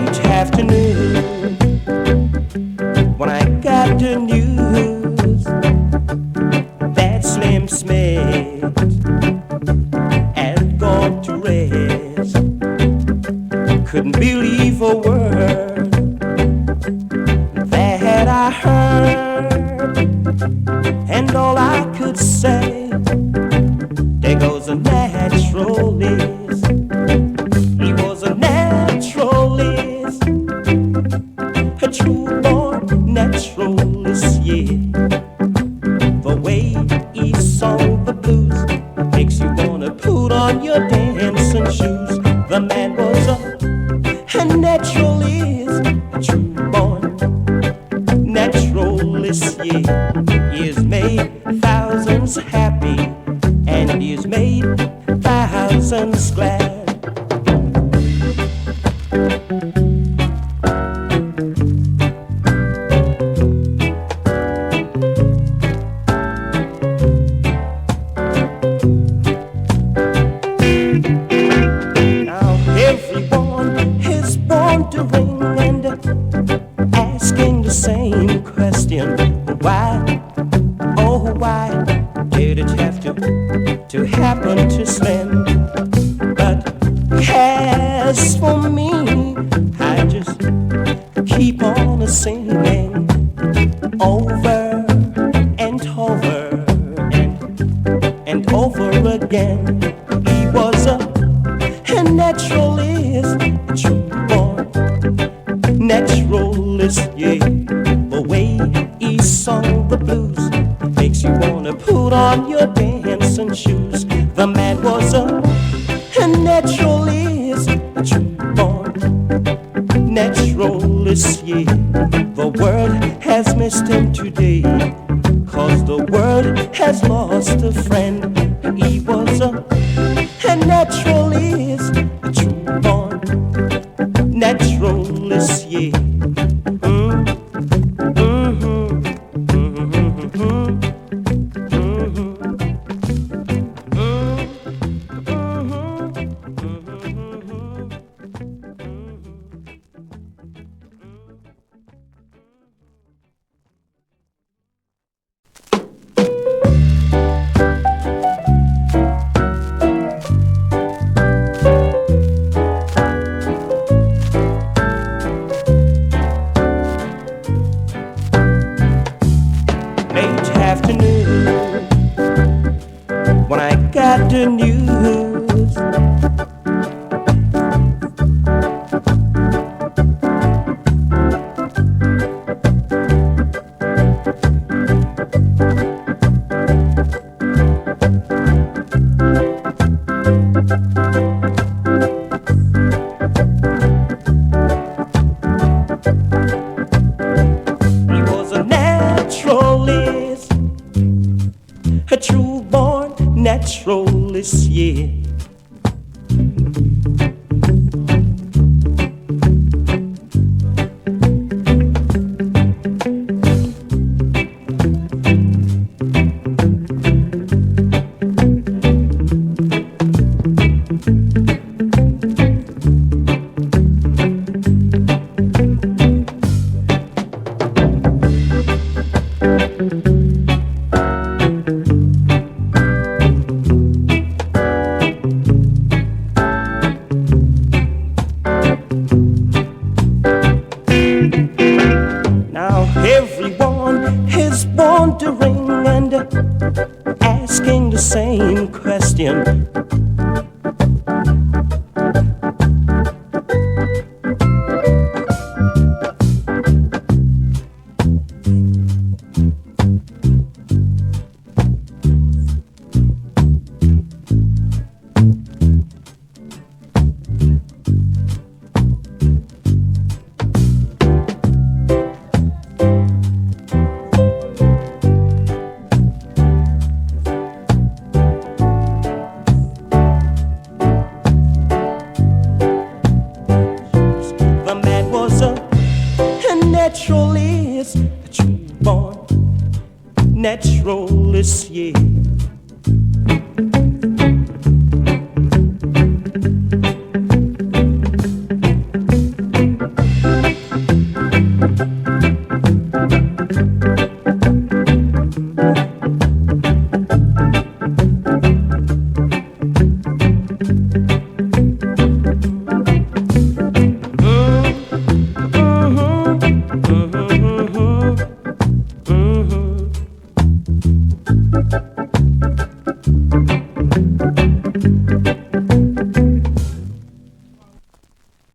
Late afternoon, when I got the news that Slim Smith had gone to rest, couldn't believe a word that I heard, and all I could say, there goes a naturalist. He was a naturalist, a true born naturalist, yeah. The way he sung the blues makes you wanna put on your dancing shoes. The man was a naturalist, a true born naturalist, yeah. He has made thousands happy, and he has made thousands glad. Now everyone is wondering and asking the same question: why, oh why did it have to happen to Slim? But as for me, I just keep on singing over and over and over again. He was a naturalist, a true born naturalist, yeah. The way he sung the blues makes you wanna put on your dancing shoes. The man was a naturalist, a true born naturalist, yeah. The world has missed him today, 'cause the world has lost a friend. He was a naturalist, a true born naturalist, yeah. Afternoon, when I got the news he was a naturalist, a true born naturalist, yeah. Everyone is wondering and asking the same question: naturalist, a true born naturalist, yeah.